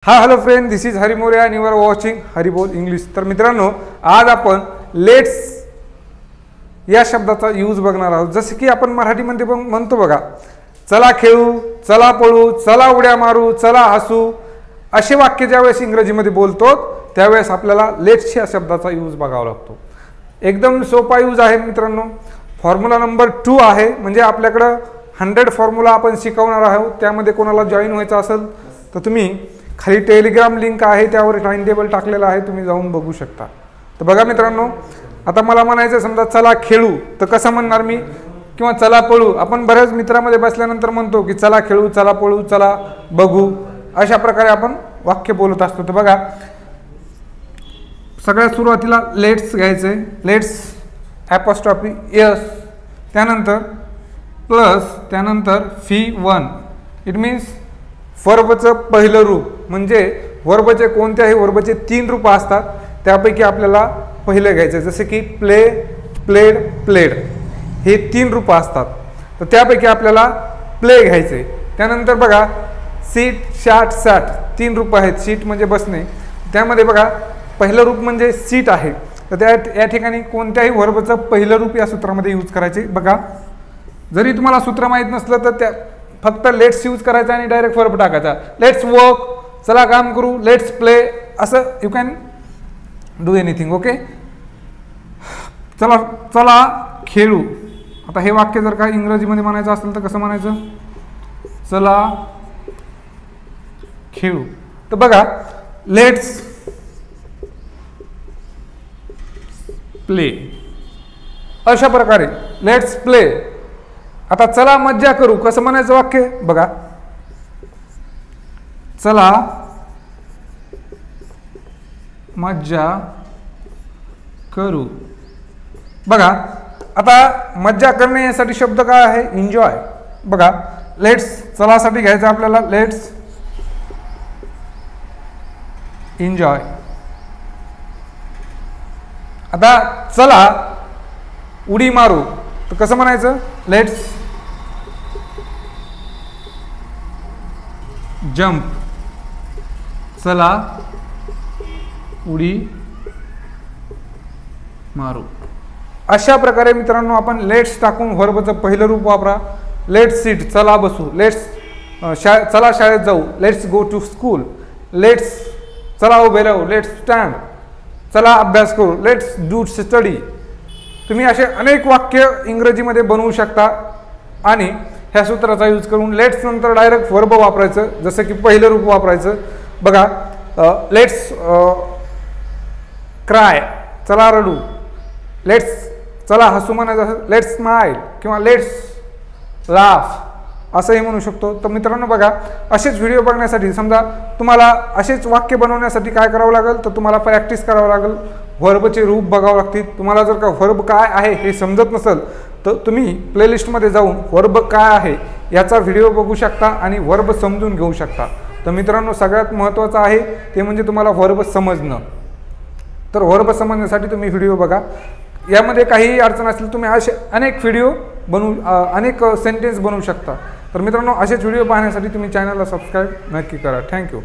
Hello friend, this is Hari More and you are watching Hari बोल English. तर मित्रांनो, आज आपण लेट्स या शब्दाचा यूज बघणार आहोत। जसे की आपण मराठीमध्ये म्हणतो बघा, चला खेळू, चला पळू, चला उड्या मारू, चला हसू, असे वाक्य ज्यावेळेस इंग्रजीमध्ये बोलतो त्यावेळेस आपल्याला लेट्स या शब्दाचा यूज बघावा लागतो। एकदम सोपा यूज आहे मित्रांनो। फॉर्म्युला नंबर 2 आहे, म्हणजे आपल्याकडे 100 फॉर्म्युला आपण शिकवणार आहोत। त्यामध्ये कोणाला जॉईन व्हायचं असेल तर तुम्ही खाली टेलिग्राम लिंक आहे, त्यावर टाइम टेबल टाकलेला आहे, तुम्ही जाऊन बघू शकता। तर बघा मित्रांनो, आता मला म्हणायचं समजा चला खेळू, तर कसं म्हणणार मी, किंवा चला पळू। आपण बऱ्याच मित्रांमध्ये बसल्यानंतर म्हणतो की चला खेळू, चला पळू, चला बघू, अशा प्रकारे आपण वाक्य बोलत असतो। तर बघा, सगळ्यात सुरुवातीला लेट्स घ्यायचे, लेट्स ॲपॉस्ट्रॉफी यस, त्यानंतर प्लस, त्यानंतर V1, इट मीन्स वर्बचं पहिलं रूप। म्हणजे वर्बचे कोणत्याही वर्बचे 3 रूप असतात, त्यापैकी आपल्याला पहिलं घ्यायचं। जसे की प्ले, प्लेड, प्लेड, हे 3 रूप असतात, तर त्यापैकी आपल्याला प्ले घ्यायचे। त्यानंतर बघा, सीट, शॅट, सॅट, 3 रूप आहेत। सीट म्हणजे बसणे, त्यामध्ये बघा पहिलं रूप म्हणजे सीट आहे, तर या ठिकाणी कोणत्याही वर्बचं पहिलं रूप या सूत्रामध्ये यूज करायचे। बघा, जरी तुम्हाला सूत्र माहीत नसलं तर त्या फक्त लेट्स यूज करायचा आणि डायरेक्ट वर्ब टाकायचा। लेट्स वर्क, चला काम करू, लेट्स प्ले, असं you can do anything, okay. चला चला खेळू, आता हे वाक्य जर का इंग्रजीमध्ये म्हणायचं असेल तर कसं म्हणायचं, चला खेळू। तर बघा, लेट्स प्ले, अशा प्रकारे लेट्स प्ले। आता चला मज्जा करू, कसं म्हणायचं वाक्य बघा, चला मज्जा करू। बघा, आता मज्जा करणे यासाठी शब्द काय आहे, एन्जॉय। बघा, लेट्स चलासाठी घ्यायचं आपल्याला, लेट्स एन्जॉय। आता चला उडी मारू, तर कसं म्हणायचं, लेट्स जंप, चला उडी मारू। अशा प्रकारे मित्रांनो आपण लेट्स टाकून वर्बचं पहिलं रूप वापरा। लेट्स सीट, चला बसू, लेट्स चला शाळेत जाऊ, let's go to school, let's चला उभे राहू, लेट्स स्टँड, चला अभ्यास करू, लेट्स डू स्टडी। तुम्ही असे अनेक वाक्य इंग्रजीमध्ये बनवू शकता आणि ह्या सूत्राचा यूज करून लेट्स नंतर डायरेक्ट वर्ब वापरायचं, जसं की पहिलं रूप वापरायचं। बघा, लेट्स क्राय, चला रडू, लेट्स चला हसू म्हणायचं, लेट्स स्माइल किंवा लेट्स लाफ असंही म्हणू शकतो। तर मित्रांनो बघा, असेच व्हिडिओ बघण्यासाठी, समजा तुम्हाला असेच वाक्य बनवण्यासाठी काय करावं लागेल, तर तुम्हाला प्रॅक्टिस करावं लागेल, वर्बचे रूप बघावं लागतील। तुम्हाला जर का वर्ब काय आहे हे समजत नसेल तर तुम्ही प्लेलिस्टमध्ये जाऊन वर्ब काय आहे याचा व्हिडिओ बघू शकता आणि वर्ब समजून घेऊ शकता। तर मित्रांनो, सगळ्यात महत्त्वाचं आहे ते म्हणजे तुम्हाला वर्ब समजणं। तर वर्ब समजण्यासाठी तुम्ही व्हिडिओ बघा, यामध्ये काहीही अडचण असेल तुम्ही असे अनेक व्हिडिओ अनेक सेंटेन्स बनवू शकता। तर मित्रांनो, असेच व्हिडिओ पाहण्यासाठी तुम्ही चॅनलला सबस्क्राईब नक्की करा। थँक्यू।